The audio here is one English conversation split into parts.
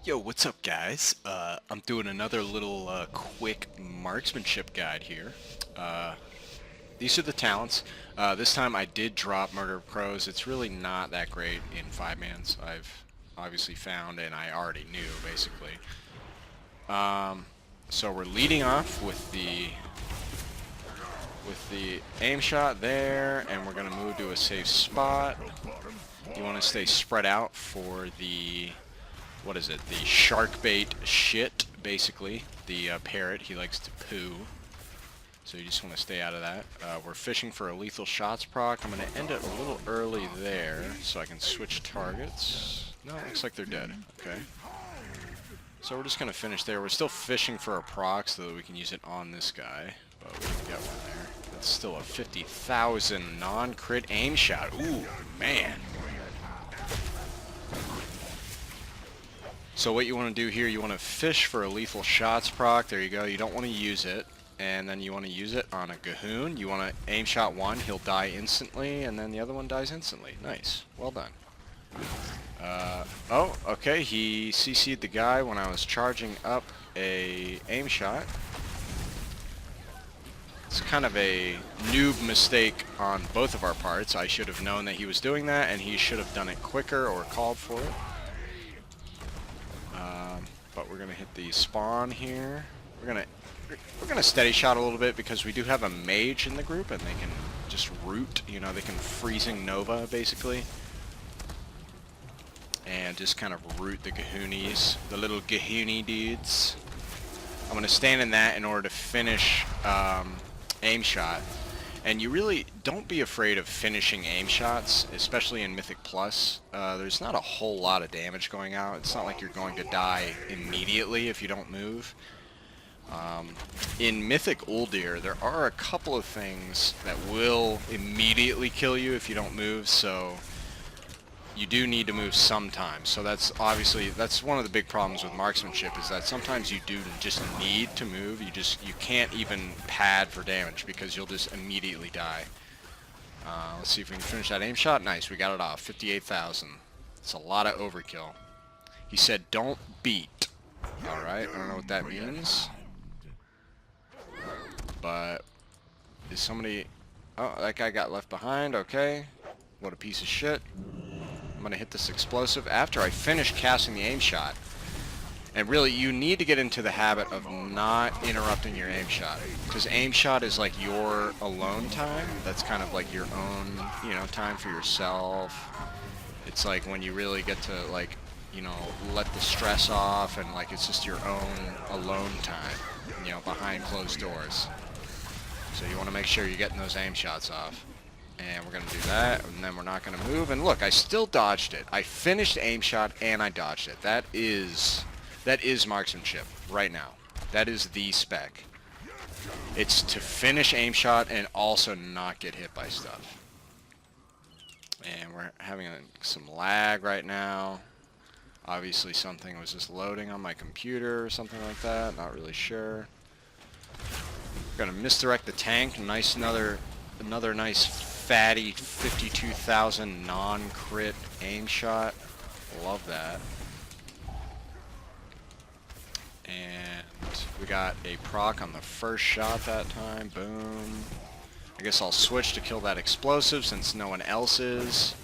Yo, what's up, guys? I'm doing another little quick marksmanship guide here. Uh, these are the talents. This time I did drop Murder of Crows. It's really not that great in 5-mans. I've obviously found, and I already knew, basically. So we're leading off with the aim shot there, and we're going to move to a safe spot. You want to stay spread out for the... what is it? The shark bait shit, basically. The parrot, he likes to poo. So you just want to stay out of that. We're fishing for a lethal shots proc. I'm going to end it a little early there so I can switch targets. No, it looks like they're dead. Okay. So we're just going to finish there. We're still fishing for a proc so that we can use it on this guy. But we can get one there. That's still a 50,000 non-crit aim shot. Ooh, man. So what you want to do here, you want to fish for a lethal shots proc. There you go. You don't want to use it. And then you want to use it on a Gahoon. You want to aim shot one, he'll die instantly, and then the other one dies instantly. Nice. Well done. Oh, okay. He CC'd the guy when I was charging up a aim shot. It's kind of a noob mistake on both of our parts. I should have known that he was doing that, and he should have done it quicker or called for it. But we're gonna hit the spawn here. We're gonna steady shot a little bit because we do have a mage in the group, and they can just root. You know, they can freezing Nova basically, and just kind of root the Gahoonies, the little Gahoony dudes. I'm gonna stand in that in order to finish aim shot. And you really don't be afraid of finishing aim shots, especially in Mythic Plus. There's not a whole lot of damage going out. It's not like you're going to die immediately if you don't move. In Mythic Uldir, there are a couple of things that will immediately kill you if you don't move, so you do need to move sometimes. So that's one of the big problems with marksmanship, is that sometimes you do just need to move. You can't even pad for damage because you'll just immediately die. Let's see if we can finish that aim shot. Nice, we got it off. 58,000. It's a lot of overkill. He said don't beat. Alright, I don't know what that means. But is somebody... oh, that guy got left behind. Okay. What a piece of shit. I'm going to hit this explosive after I finish casting the aim shot. And really, you need to get into the habit of not interrupting your aim shot. Because aim shot is like your alone time. That's kind of like your own, you know, time for yourself. It's like when you really get to, like, you know, let the stress off, and like it's just your own alone time, you know, behind closed doors. So you want to make sure you're getting those aim shots off. And we're going to do that, and then we're not going to move. And look, I still dodged it. I finished aim shot, and I dodged it. That is marksmanship right now. That is the spec. It's to finish aim shot and also not get hit by stuff. And we're having some lag right now. Obviously something was just loading on my computer or something like that. Not really sure. We're going to misdirect the tank. Nice, another nice fatty 52,000 non-crit aim shot. Love that. And we got a proc on the first shot that time. Boom. I guess I'll switch to kill that explosive since no one else is.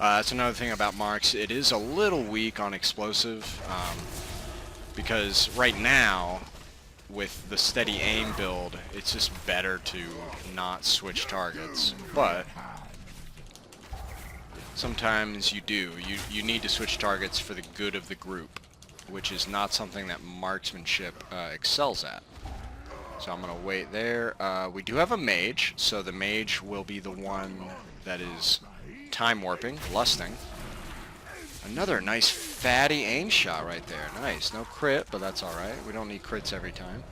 That's another thing about Marks. It is a little weak on explosive because right now, with the steady aim build, it's just better to not switch targets. But sometimes you do. You need to switch targets for the good of the group, which is not something that marksmanship excels at. So I'm going to wait there. We do have a mage, so the mage will be the one that is time warping, lusting. Another nice fatty aim shot right there. Nice. No crit, but that's alright. We don't need crits every time.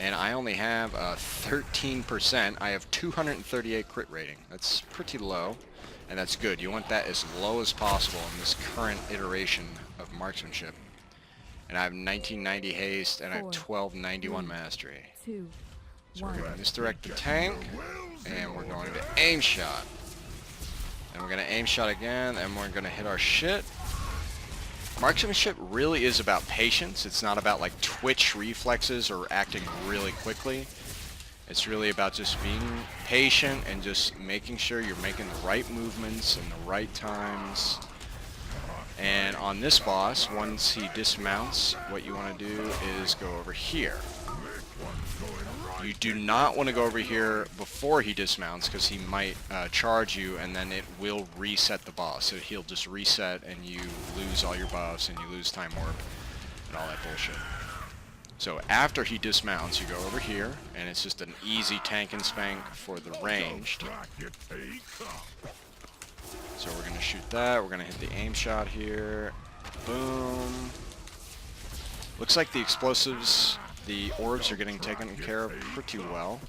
And I only have 13%. I have 238 crit rating. That's pretty low, and that's good. You want that as low as possible in this current iteration of marksmanship. And I have 1990 haste, and I have 1291 mastery. So we're going to misdirect the tank, and we're going to aim shot. And we're going to aim shot again, and we're going to hit our shit. Marksmanship really is about patience. It's not about like twitch reflexes or acting really quickly. It's really about just being patient and just making sure you're making the right movements and the right times. And on this boss, once he dismounts, what you want to do is go over here. You do not want to go over here before he dismounts because he might charge you, and then it will reset the boss. So he'll just reset and you lose all your buffs and you lose time warp and all that bullshit. So after he dismounts, you go over here, and it's just an easy tank and spank for the ranged. So we're going to shoot that. We're going to hit the aim shot here. Boom. Looks like the explosives, the orbs are getting taken care of pretty well,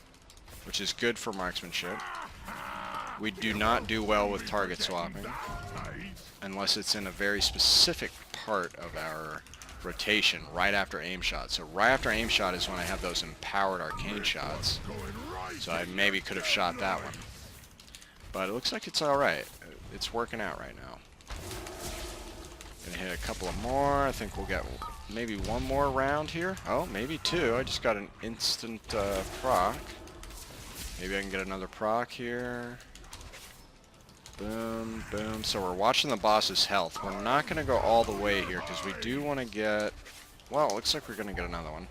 which is good for marksmanship. We do not do well with target swapping, unless it's in a very specific part of our rotation, right after aim shot. So right after aim shot is when I have those empowered arcane shots. So I maybe could have shot that one. But it looks like it's alright. It's working out right now. Gonna hit a couple of more. I think we'll get maybe one more round here. Oh, maybe two. I just got an instant proc. Maybe I can get another proc here. Boom, boom. So we're watching the boss's health. We're not going to go all the way here because we do want to get... Well, it looks like we're going to get another one.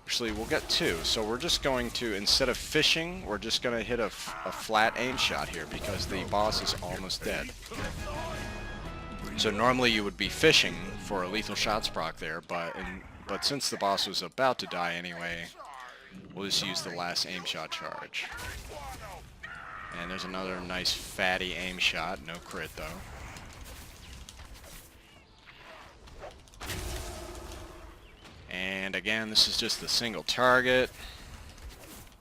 Actually, we'll get two. So we're just going to, instead of fishing, we're just going to hit a flat aim shot here because the boss is almost dead. So normally you would be fishing for a lethal shots proc there, but since the boss was about to die anyway, we'll just use the last aim shot charge. And there's another nice fatty aim shot, no crit though. And again, this is just the single target.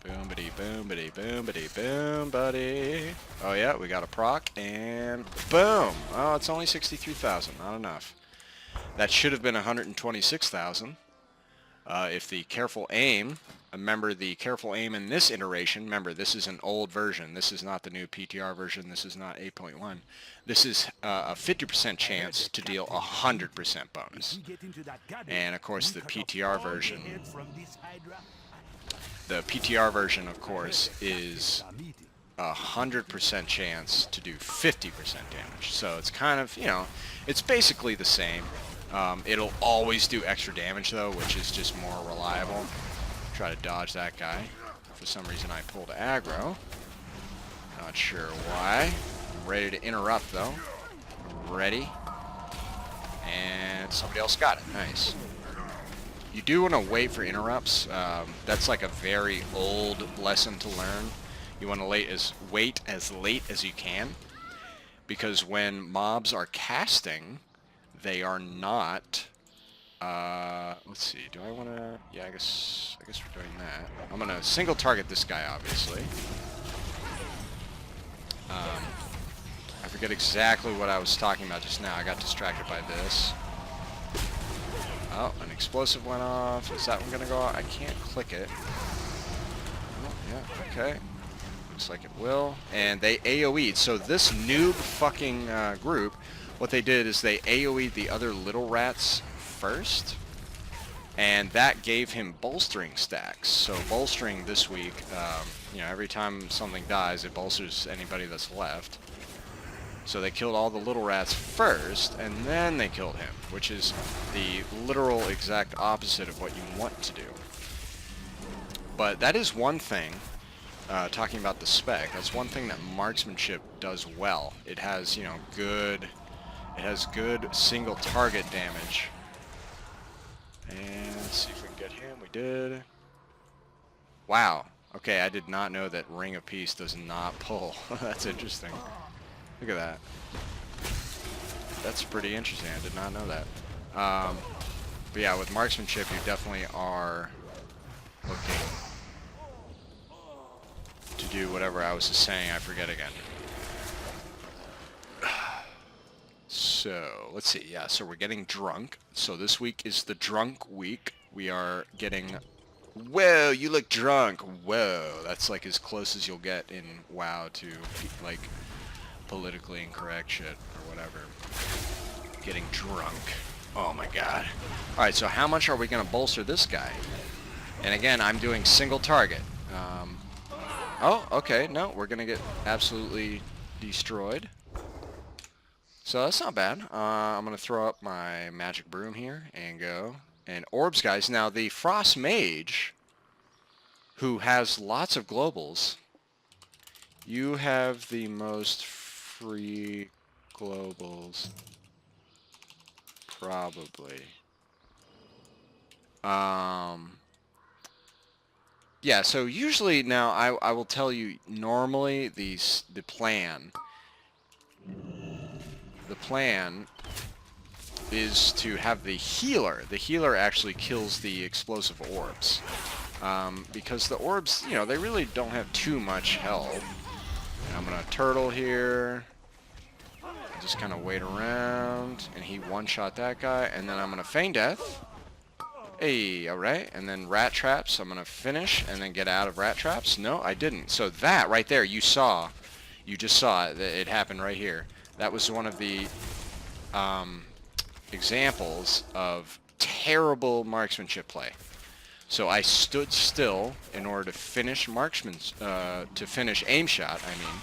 Boom-bity, boom-bity, boom-bity, boom-buddy. Oh yeah, we got a proc, and boom! Oh, it's only 63,000, not enough. That should have been 126,000. If the careful aim, remember the careful aim in this iteration, remember this is an old version, this is not the new PTR version, this is not 8.1. This is a 50% chance to deal 100% bonus. And of course the PTR version, of course, is 100% chance to do 50% damage. So it's kind of, you know, it's basically the same. It'll always do extra damage though, which is just more reliable. Try to dodge that guy. For some reason I pulled aggro. Not sure why. I'm ready to interrupt though. Ready. And somebody else got it. Nice. You do want to wait for interrupts. That's like a very old lesson to learn. You want to wait as late as you can, because when mobs are casting, they are not. Let's see. Do I want to? Yeah, I guess we're doing that. I'm gonna single target this guy, obviously. I forget exactly what I was talking about just now. I got distracted by this. Oh, an explosive went off. Is that one gonna go off? I can't click it. Oh, yeah, okay. Looks like it will. And they AoE'd. So this noob fucking group, what they did is they AoE'd the other little rats first. And that gave him bolstering stacks. So bolstering this week, you know, every time something dies, it bolsters anybody that's left. So they killed all the little rats first, and then they killed him, which is the literal exact opposite of what you want to do. But that is one thing, talking about the spec, that's one thing that marksmanship does well. It has, you know, good single target damage. And let's see if we can get him. We did. Wow. Okay, I did not know that Ring of Peace does not pull. That's interesting. Look at that. That's pretty interesting. I did not know that. But yeah, with marksmanship, you definitely are looking to do whatever I was just saying. I forget again. So, let's see. Yeah, so we're getting drunk. So this week is the drunk week. We are getting... Whoa, you look drunk. Whoa, that's like as close as you'll get in WoW to, like, politically incorrect shit or whatever. Getting drunk. Oh my god. Alright, so how much are we going to bolster this guy? And again, I'm doing single target. Oh, okay, no, we're going to get absolutely destroyed. So that's not bad. I'm going to throw up my magic broom here and go. And orbs, guys. Now, the Frost Mage, who has lots of globals, you have the most free globals, probably. Yeah, so usually now I will tell you normally the plan is to have the healer. The healer actually kills the explosive orbs. Because the orbs, you know, they really don't have too much health. I'm gonna turtle here. Just kind of wait around, and he one-shot that guy, and then I'm gonna feign death. Hey, alright, and then rat traps, I'm gonna finish, and then get out of rat traps. No, I didn't. So that right there, you just saw it, it happened right here. That was one of the examples of terrible marksmanship play. So I stood still in order to finish to finish aim shot, I mean,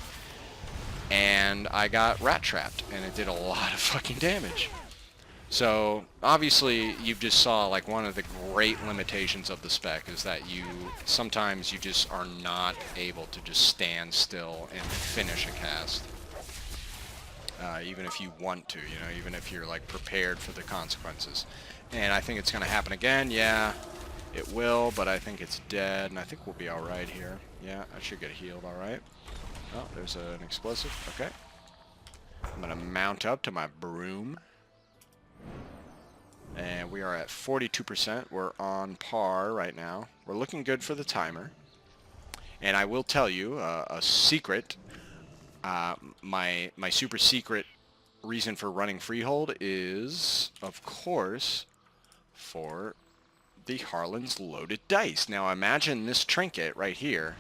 and I got rat trapped, and it did a lot of fucking damage. So obviously you just saw like one of the great limitations of the spec is that sometimes you just are not able to just stand still and finish a cast. Even if you want to, you know, even if you're like prepared for the consequences. And I think it's going to happen again. Yeah, it will, but I think it's dead, and I think we'll be alright here. Yeah, I should get healed alright. Oh, there's an explosive. Okay. I'm going to mount up to my broom. And we are at 42%. We're on par right now. We're looking good for the timer. And I will tell you a secret. My super secret reason for running freehold is, of course, for the Harlan's loaded dice. Now imagine this trinket right here,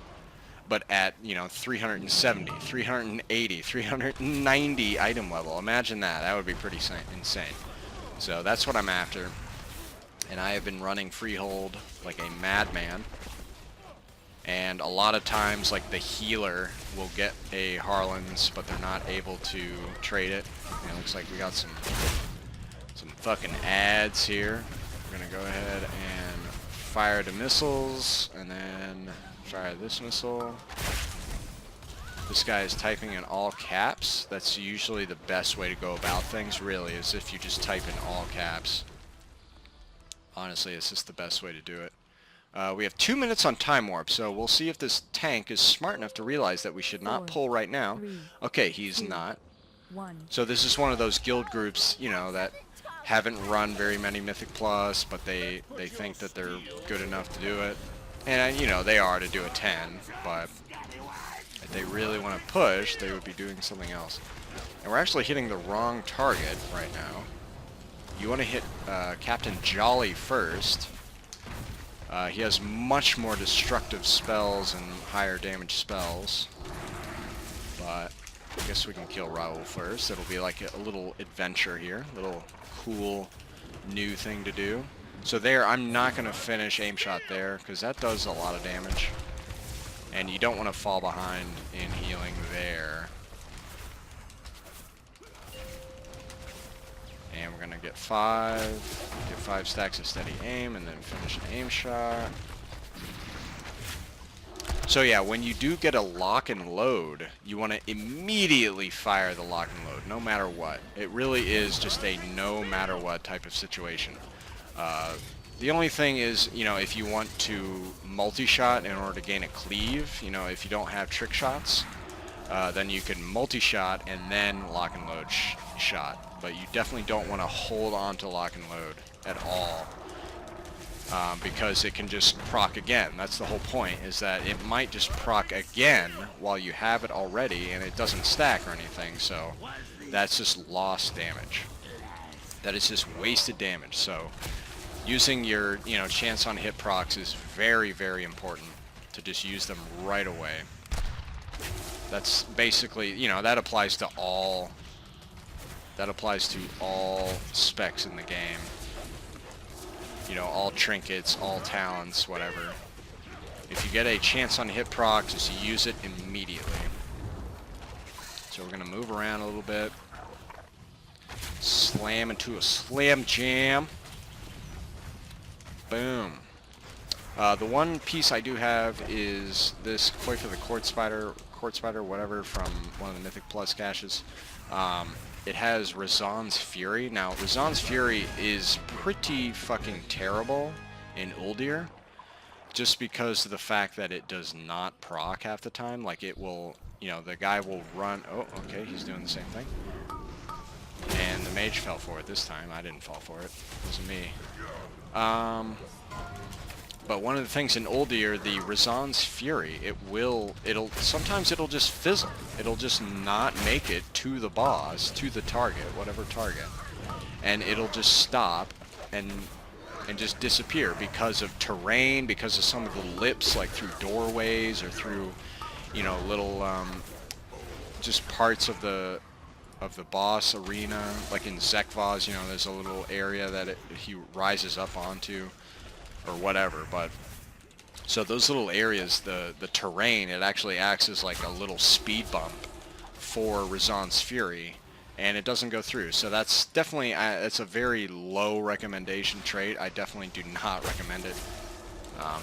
but at, you know, 370, 380, 390 item level. Imagine that. That would be pretty insane. So that's what I'm after. And I have been running freehold like a madman. And a lot of times, like, the healer will get a Harlan's, but they're not able to trade it. And it looks like we got some fucking ads here. We're gonna go ahead and fire the missiles, and then fire this missile. This guy is typing in all caps. That's usually the best way to go about things, really, is if you just type in all caps. Honestly, it's just the best way to do it. We have 2 minutes on time warp, so we'll see if this tank is smart enough to realize that we should not pull right now. Okay, he's not. So this is one of those guild groups, you know, that haven't run very many Mythic Plus, but they think that they're good enough to do it. And, you know, they are to do a 10, but if they really want to push, they would be doing something else. And we're actually hitting the wrong target right now. You want to hit Captain Jolly first. He has much more destructive spells and higher damage spells. But I guess we can kill Raoul first. It'll be like a little adventure here. A little cool new thing to do. So there, I'm not going to finish aim shot there, because that does a lot of damage. And you don't want to fall behind in healing there. And we're going to get 5 stacks of steady aim, and then finish an aim shot. So yeah, when you do get a lock and load, you want to immediately fire the lock and load, no matter what. It really is just a no matter what type of situation. The only thing is, you know, if you want to multi-shot in order to gain a cleave, you know, if you don't have trick shots, then you can multi-shot and then lock and load shot. But you definitely don't want to hold on to lock and load at all, because it can just proc again. That's the whole point, is that it might just proc again while you have it already, and it doesn't stack or anything, so that's just lost damage. That is just wasted damage. So using your, you know, chance on hit procs is very, very important to just use them right away. That's basically, you know, that applies to all That applies to all specs in the game. You know, all trinkets, all talents, whatever. If you get a chance on hit proc, just use it immediately. So we're going to move around a little bit. Slam into a slam jam. Boom. The one piece I do have is this koi for the court spider, whatever, from one of the Mythic Plus caches. It has Razan's Fury. Now, Razan's Fury is pretty fucking terrible in Uldir, just because of the fact that it does not proc half the time. Like, it will, you know, the guy will run... Oh, okay, he's doing the same thing. And the mage fell for it this time. I didn't fall for it. It wasn't me. But one of the things in Uldir, the Razan's Fury, sometimes it'll just fizzle. It'll just not make it to the boss, to the target, whatever target. And it'll just stop and just disappear because of terrain, because of some of the lips, like through doorways or through, you know, little, just parts of the boss arena. Like in Zekvaz, you know, there's a little area that he rises up onto, or whatever. But so those little areas, the terrain, it actually acts as like a little speed bump for Razan's Fury, and it doesn't go through. So that's definitely it's a very low recommendation trait. I definitely do not recommend it.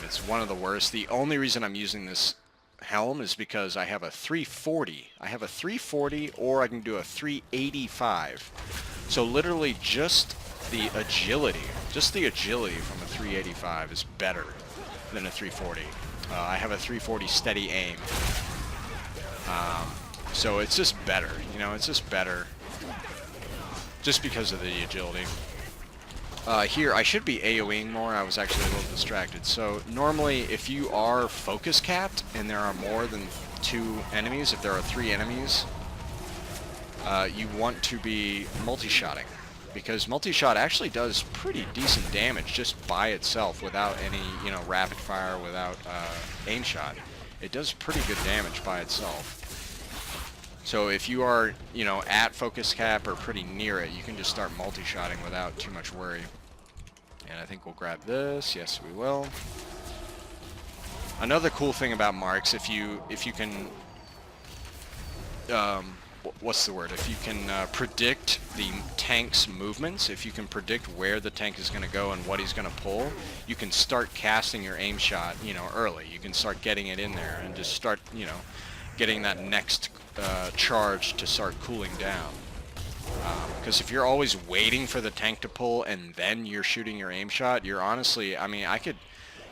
It's one of the worst. The only reason I'm using this helm is because I have a 340. I have a 340, or I can do a 385. So literally just the agility from a 385 is better than a 340. I have a 340 steady aim. So it's just better, you know, it's just better just because of the agility. Here, I should be AoEing more. I was actually a little distracted. So normally, if you are focus capped and there are more than 2 enemies, if there are 3 enemies, you want to be multi-shotting, because multi-shot actually does pretty decent damage just by itself without any, you know, rapid fire, without aim shot. It does pretty good damage by itself. So if you are, you know, at focus cap or pretty near it, you can just start multi-shotting without too much worry. And I think we'll grab this. Yes, we will. Another cool thing about Marks, if you can, what's the word? If you can predict the tank's movements, if you can predict where the tank is going to go and what he's going to pull, you can start casting your aim shot, you know, early. You can start getting it in there and just start, you know, getting that next charge to start cooling down. Because if you're always waiting for the tank to pull and then you're shooting your aim shot, you're honestly, I mean,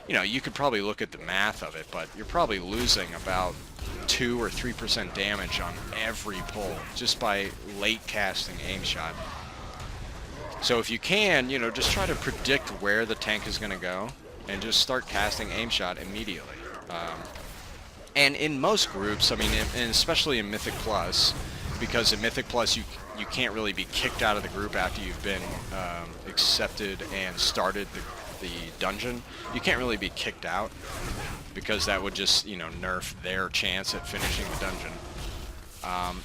you know, you could probably look at the math of it, but you're probably losing about 2 or 3% damage on every pull just by late casting aim shot. So if you can, you know, just try to predict where the tank is going to go and just start casting aim shot immediately. And in most groups, I mean, and especially in Mythic Plus, because in Mythic Plus you can't really be kicked out of the group after you've been accepted and started the dungeon. You can't really be kicked out, because that would just, you know, nerf their chance at finishing the dungeon.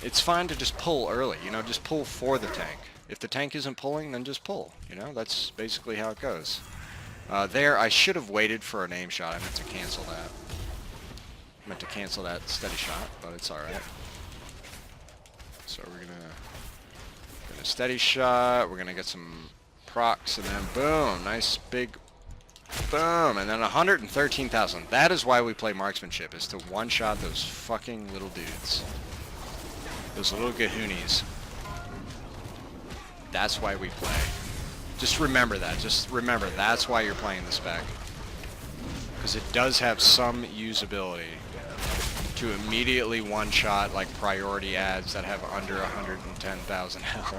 It's fine to just pull early, you know, just pull for the tank. If the tank isn't pulling, then just pull, you know, that's basically how it goes. There, I should have waited for an aim shot. I meant to cancel that. I meant to cancel that steady shot, but it's alright. So we're gonna get a steady shot, we're gonna get some procs, and then boom, nice big boom, and then 113,000. That is why we play Marksmanship, is to one-shot those fucking little dudes. Those little gahoonies. That's why we play. Just remember that. Just remember, that's why you're playing the spec. Because it does have some usability to immediately one-shot, like, priority ads that have under 110,000 health.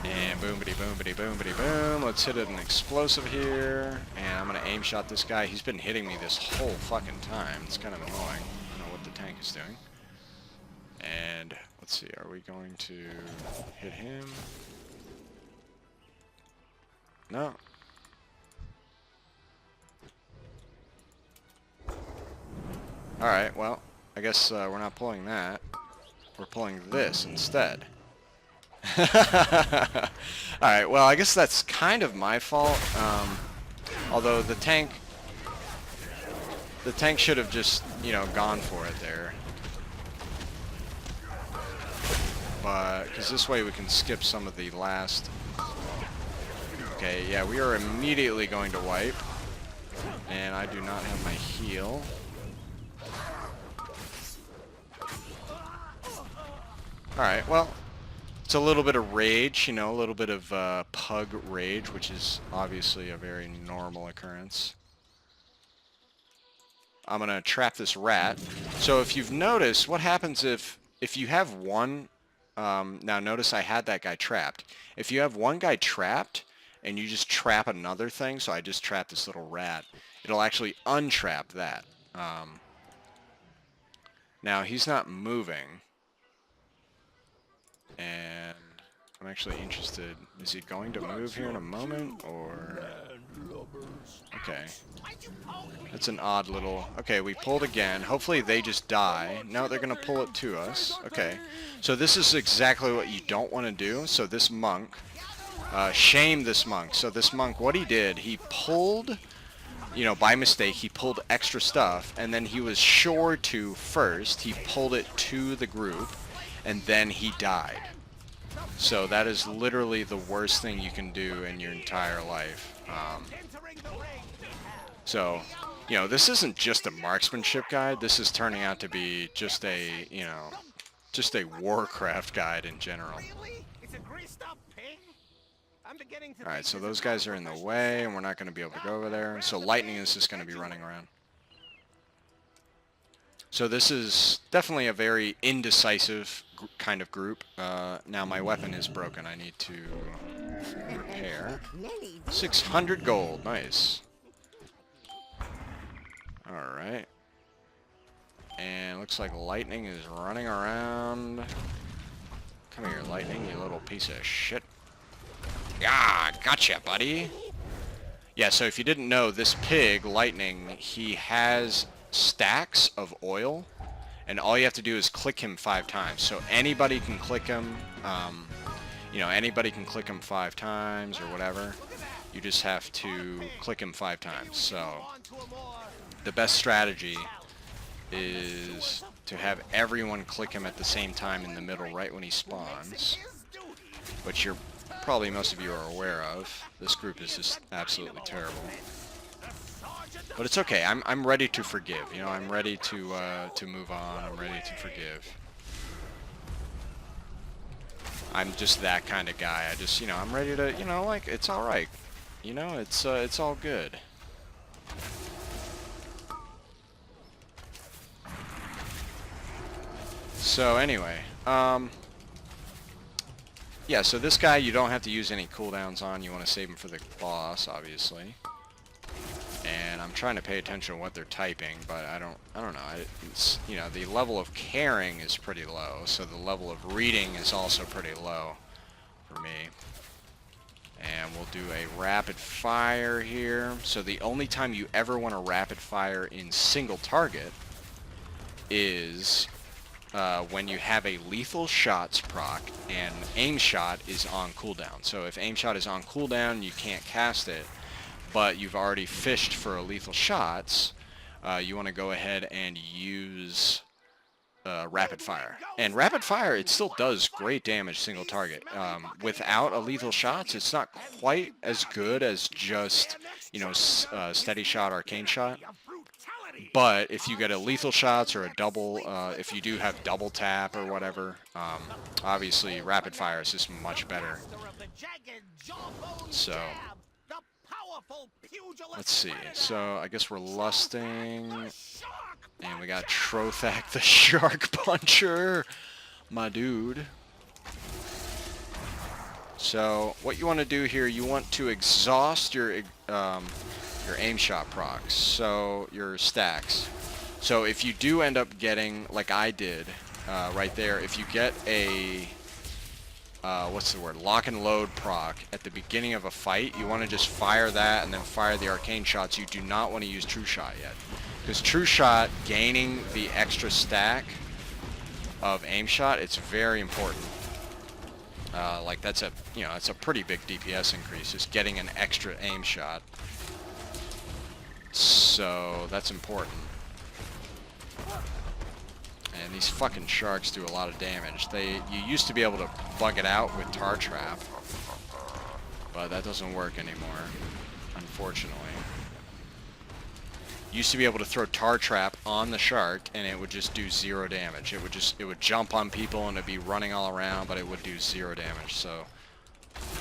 And boomity boomity boomity boom. Let's hit an explosive here. And I'm gonna aim shot this guy. He's been hitting me this whole fucking time. It's kind of annoying. I don't know what the tank is doing. And let's see, are we going to hit him? No. Alright, well, I guess we're not pulling that. we're pulling this instead. Alright, well, I guess that's kind of my fault. Although the tank should have just, you know, gone for it there. But, because this way we can skip some of the last... Okay, yeah, we are immediately going to wipe. And I do not have my heal. Alright, well, it's a little bit of rage, you know, a little bit of pug rage, which is obviously a very normal occurrence. I'm going to trap this rat. So if you've noticed, what happens if you have one... now notice I had that guy trapped. If you have one guy trapped, and you just trap another thing, so I just trapped this little rat, it'll actually untrap that. Now, he's not moving. And I'm actually interested. Is he going to move here in a moment, or... Okay. That's an odd little... Okay, we pulled again. Hopefully they just die. No, they're going to pull it to us. Okay. So this is exactly what you don't want to do. So this monk... shame this monk. So this monk, what he did, he pulled... You know, by mistake, he pulled extra stuff, and then he was sure to first. He pulled it to the group, and then he died. So that is literally the worst thing you can do in your entire life. So, you know, this isn't just a marksmanship guide. This is turning out to be just a, you know, just a Warcraft guide in general. Alright, so those guys are in the way, and we're not going to be able to go over there. So lightning is just going to be running around. So this is definitely a very indecisive kind of group. Now my weapon is broken. I need to repair. 600 gold. Nice. Alright. And looks like lightning is running around. Come here, lightning, you little piece of shit. Yeah, gotcha, buddy. Yeah, so if you didn't know, this pig, Lightning, he has stacks of oil, and all you have to do is click him 5 times. So anybody can click him, you know, anybody can click him 5 times or whatever. You just have to click him 5 times. So the best strategy is to have everyone click him at the same time in the middle right when he spawns, which you're probably most of you are aware of. This group is just absolutely terrible. But it's okay. I'm ready to forgive. You know, I'm ready to move on. I'm ready to forgive. I'm just that kind of guy. I just, you know, I'm ready to, you know, like, it's all right. You know, it's all good. So anyway, yeah, so this guy you don't have to use any cooldowns on. You want to save him for the boss, obviously. And I'm trying to pay attention to what they're typing, but I don't know. It's, you know, the level of caring is pretty low, so the level of reading is also pretty low for me. And we'll do a rapid fire here. So the only time you ever want to rapid fire in single target is when you have a lethal shots proc and aim shot is on cooldown. So if aim shot is on cooldown, you can't cast it, but you've already fished for a lethal shots, you want to go ahead and use rapid fire. And rapid fire, it still does great damage single target. Without a lethal shots, it's not quite as good as just, you know, steady shot, arcane shot. But if you get a lethal shots or a double, if you do have double tap or whatever, obviously rapid fire is just much better. So let's see. So I guess we're lusting, and we got Trothak the Shark Puncher, my dude. So what you want to do here, you want to exhaust your aim shot procs, so your stacks. So if you do end up getting, like I did, right there, if you get a, what's the word, lock and load proc at the beginning of a fight, you want to just fire that and then fire the arcane shots. You do not want to use True Shot yet, because True Shot, gaining the extra stack, of aim shot, it's very important. Like that's a, you know, that's a pretty big DPS increase, just getting an extra aim shot. So that's important. And these fucking sharks do a lot of damage. You used to be able to bug it out with tar trap, but that doesn't work anymore, unfortunately. Used to be able to throw tar trap on the shark and it would just do 0 damage. It would jump on people and it'd be running all around, but it would do 0 damage. So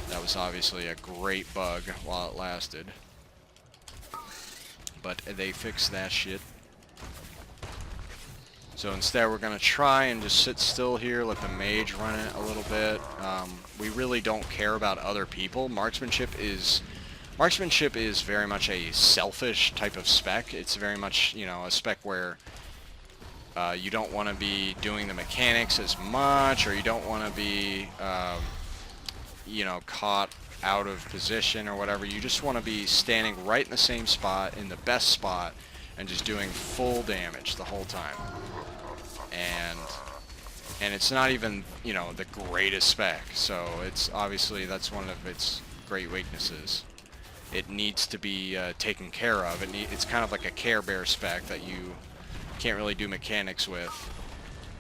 that was obviously a great bug while it lasted. But they fixed that shit. So instead we're gonna try and just sit still here, let the mage run it a little bit. We really don't care about other people. Marksmanship is very much a selfish type of spec. It's very much, you know, a spec where you don't want to be doing the mechanics as much, or you don't want to be, you know, caught out of position or whatever. You just want to be standing right in the same spot, in the best spot, and just doing full damage the whole time. And it's not even, you know, the greatest spec, so it's obviously that's one of its great weaknesses. It needs to be taken care of. It's kind of like a Care Bear spec that you can't really do mechanics with,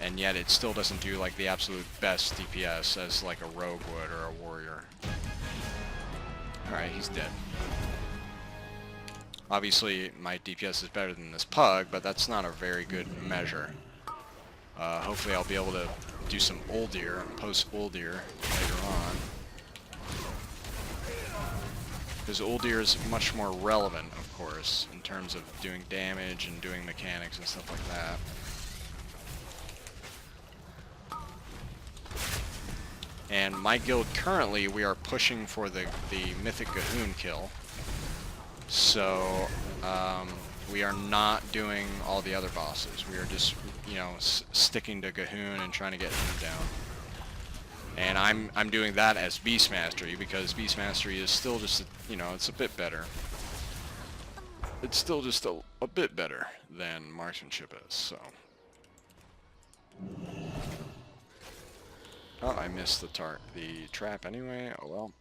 and yet it still doesn't do like the absolute best DPS as like a rogue would or a warrior. Alright, he's dead. Obviously my DPS is better than this pug, but that's not a very good measure. Hopefully I'll be able to do some Uldir, post-Uldir later on. Because Uldir is much more relevant, of course, in terms of doing damage and doing mechanics and stuff like that. And my guild currently, we are pushing for the Mythic Gahoon kill. So, we are not doing all the other bosses. We are just, you know, sticking to Gahoon and trying to get him down. And I'm doing that as Beast Mastery, because Beast Mastery is still just, you know, it's a bit better. It's still just a bit better than Marksmanship is, so. Oh, I missed the trap anyway. Oh well.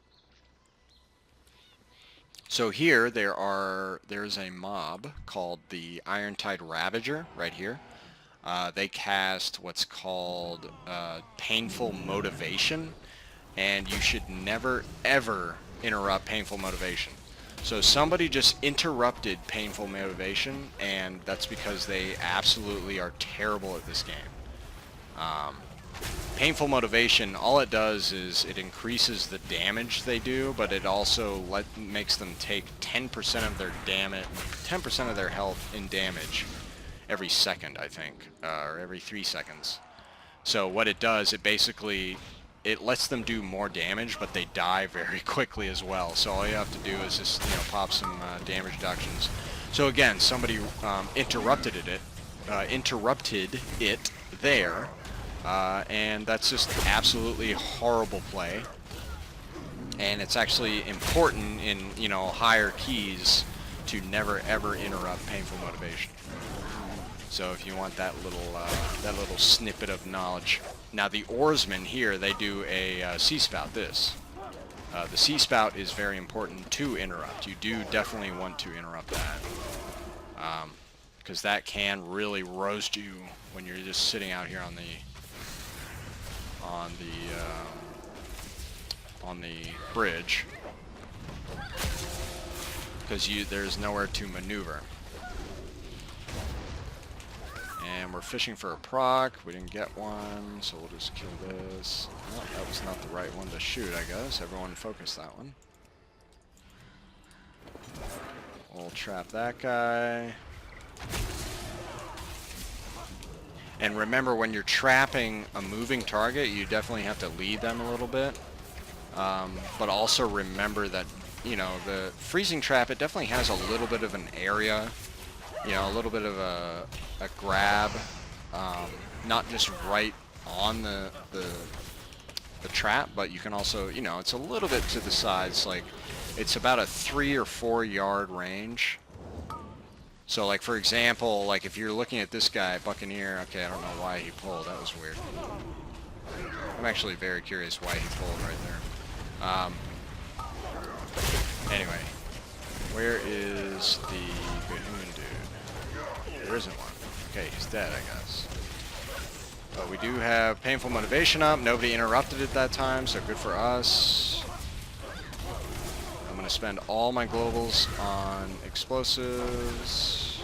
So here there's a mob called the Irontide Ravager right here. They cast what's called Painful Motivation, and you should never ever interrupt Painful Motivation. So somebody just interrupted Painful Motivation, and that's because they absolutely are terrible at this game. Painful Motivation, all it does is it increases the damage they do, but it also makes them take 10% of their damage, 10% of their health in damage every second, I think, or every 3 seconds. So what it does, it basically, it lets them do more damage, but they die very quickly as well. So all you have to do is just, you know, pop some damage reductions. So again, somebody interrupted it there. And that's just absolutely horrible play, and it's actually important in, you know, higher keys to never ever interrupt Painful Motivation. So if you want that little snippet of knowledge. Now the oarsmen here, they do a sea spout. The sea spout is very important to interrupt. You do definitely want to interrupt that, because that can really roast you when you're just sitting out here on the bridge, because there's nowhere to maneuver. And we're fishing for a proc. We didn't get one, so we'll just kill this. Oh, that was not the right one to shoot, I guess. Everyone focus that one. We'll trap that guy. And remember, when you're trapping a moving target, you definitely have to lead them a little bit. But also remember that, you know, the freezing trap, it definitely has a little bit of an area, you know, a little bit of a grab, not just right on the trap, but you can also, you know, it's a little bit to the sides, like it's about a 3 or 4 yard range. So like for example, like if you're looking at this guy, Buccaneer, okay, I don't know why he pulled, that was weird. I'm actually very curious why he pulled right there. Anyway, where is the Gahoon dude? There isn't one. Okay, he's dead, I guess. But we do have Painful Motivation up. Nobody interrupted it that time, so good for us. I'm going to spend all my globals on explosives.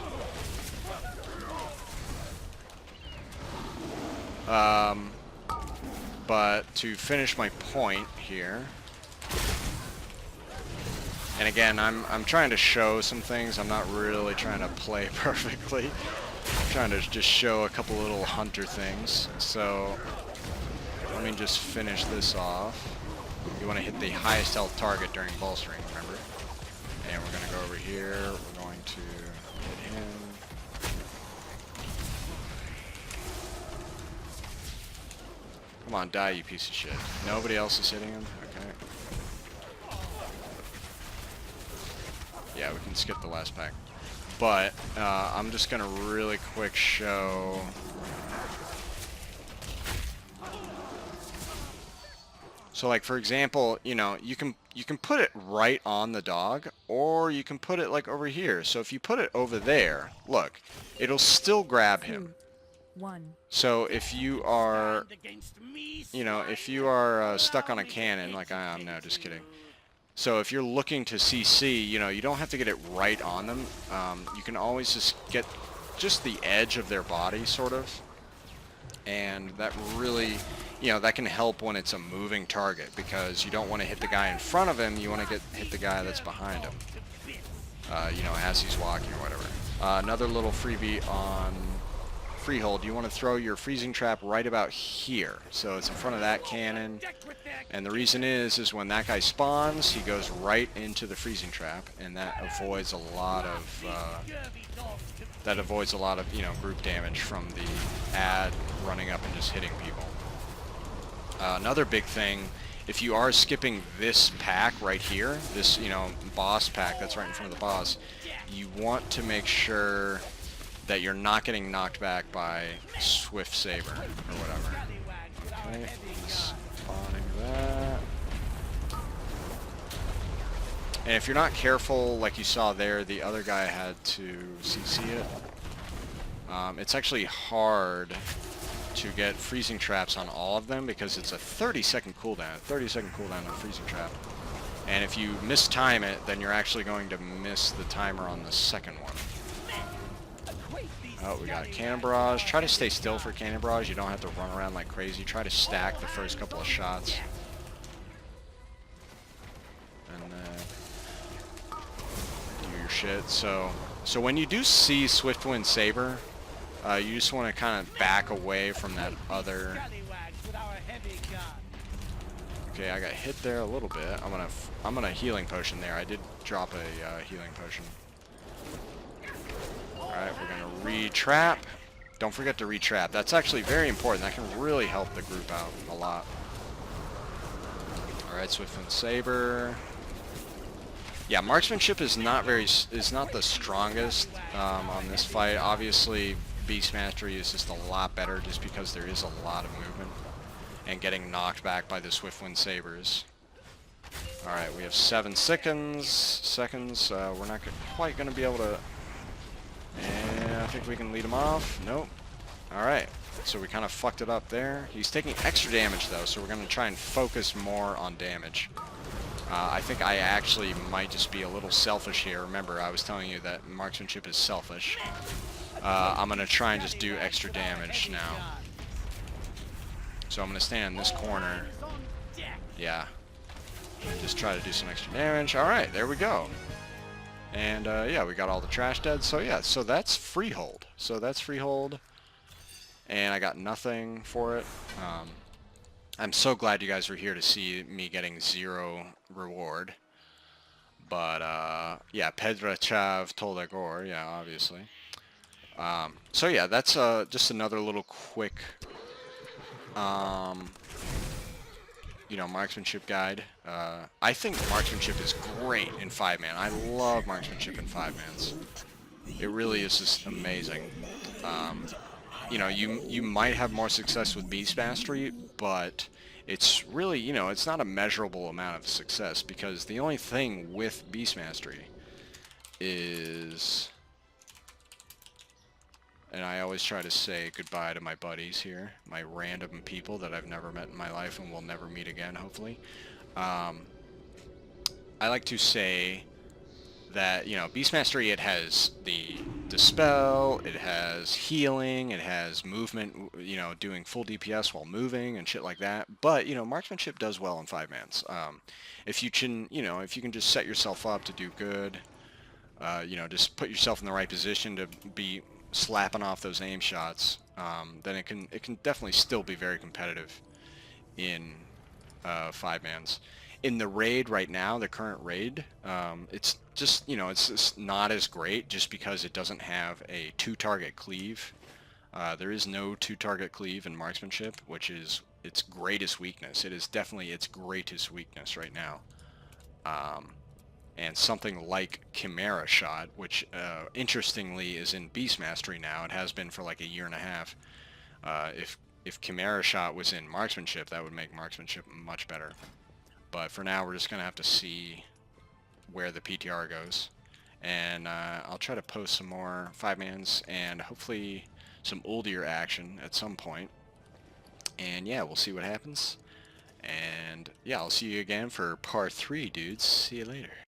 But to finish my point here, and again, I'm trying to show some things. I'm not really trying to play perfectly. I'm trying to just show a couple little hunter things. So let me just finish this off. You want to hit the highest health target during bolstering, remember? And we're going to go over here. We're going to hit him. Come on, die, you piece of shit. Nobody else is hitting him? Okay. Yeah, we can skip the last pack. But I'm just going to really quick show... So like for example, you know, you can put it right on the dog, or you can put it like over here. So if you put it over there, look, it'll still grab him. So if you are, you know, if you are stuck on a cannon, like I am, no, just kidding. So if you're looking to CC, you know, you don't have to get it right on them. You can always just get just the edge of their body, sort of. And that really, you know, that can help when it's a moving target, because you don't want to hit the guy in front of him, you want to hit the guy that's behind him. You know, as he's walking or whatever. Another little freebie on Freehold, you want to throw your freezing trap right about here. So it's in front of that cannon. And the reason is when that guy spawns, he goes right into the freezing trap, and that avoids a lot of, you know, group damage from the ad running up and just hitting people. Another big thing, if you are skipping this pack right here, this, you know, boss pack that's right in front of the boss, you want to make sure that you're not getting knocked back by Swift Saber or whatever. Okay, spawning that. And if you're not careful, like you saw there, the other guy had to CC it. It's actually hard to get freezing traps on all of them because it's a 30-second cooldown. 30-second cooldown on freezing trap. And if you mistime it, then you're actually going to miss the timer on the second one. Oh, we got a cannon barrage. Try to stay still for cannon barrage. You don't have to run around like crazy. Try to stack the first couple of shots. And then do your shit. So when you do see Swiftwind Saber, you just want to kind of back away from that other... Okay, I got hit there a little bit. I'm gonna healing potion there. I did drop a healing potion. Alright, we're gonna re-trap. Don't forget to re-trap. That's actually very important. That can really help the group out a lot. Alright, Swiftwind Saber. Yeah, Marksmanship is not the strongest on this fight. Obviously, Beast Mastery is just a lot better just because there is a lot of movement and getting knocked back by the Swiftwind Sabers. Alright, we have 7 seconds. We're not quite going to be able to... And I think we can lead him off. Nope. Alright, so we kind of fucked it up there. He's taking extra damage though, so we're going to try and focus more on damage. I think I actually might just be a little selfish here. Remember, I was telling you that Marksmanship is selfish. I'm going to try and just do extra damage now. So I'm going to stand in this corner. Yeah. And just try to do some extra damage. Alright, there we go. And yeah, we got all the trash dead. So yeah, so that's Freehold. And I got nothing for it. I'm so glad you guys were here to see me getting 0 reward. But yeah, Pedrachav Toldagor, yeah, obviously. So yeah, that's just another little quick you know, Marksmanship guide. I think Marksmanship is great in 5-man. I love Marksmanship in 5-mans. It really is just amazing. You know, you might have more success with Beast Mastery, but it's really, you know, it's not a measurable amount of success, because the only thing with Beast Mastery is, and I always try to say goodbye to my buddies here, my random people that I've never met in my life and will never meet again, hopefully. I like to say that, you know, Beast Mastery, it has the Dispel, it has healing, it has movement, you know, doing full DPS while moving and shit like that. But, you know, Marksmanship does well in 5-mans. If you can, you know, if you can just set yourself up to do good, you know, just put yourself in the right position to be slapping off those aim shots, then it can definitely still be very competitive in 5-mans. In the raid right now, the current raid, it's just, you know, it's just not as great just because it doesn't have a 2-target cleave. There is no 2-target cleave in Marksmanship, which is its greatest weakness. It is definitely its greatest weakness right now. And something like Chimera Shot, which interestingly is in Beast Mastery now. It has been for like a year and a half. If Chimera Shot was in Marksmanship, that would make Marksmanship much better. But for now, we're just going to have to see where the PTR goes. And I'll try to post some more 5-mans and hopefully some oldier action at some point. And yeah, we'll see what happens. And yeah, I'll see you again for part 3, dudes. See you later.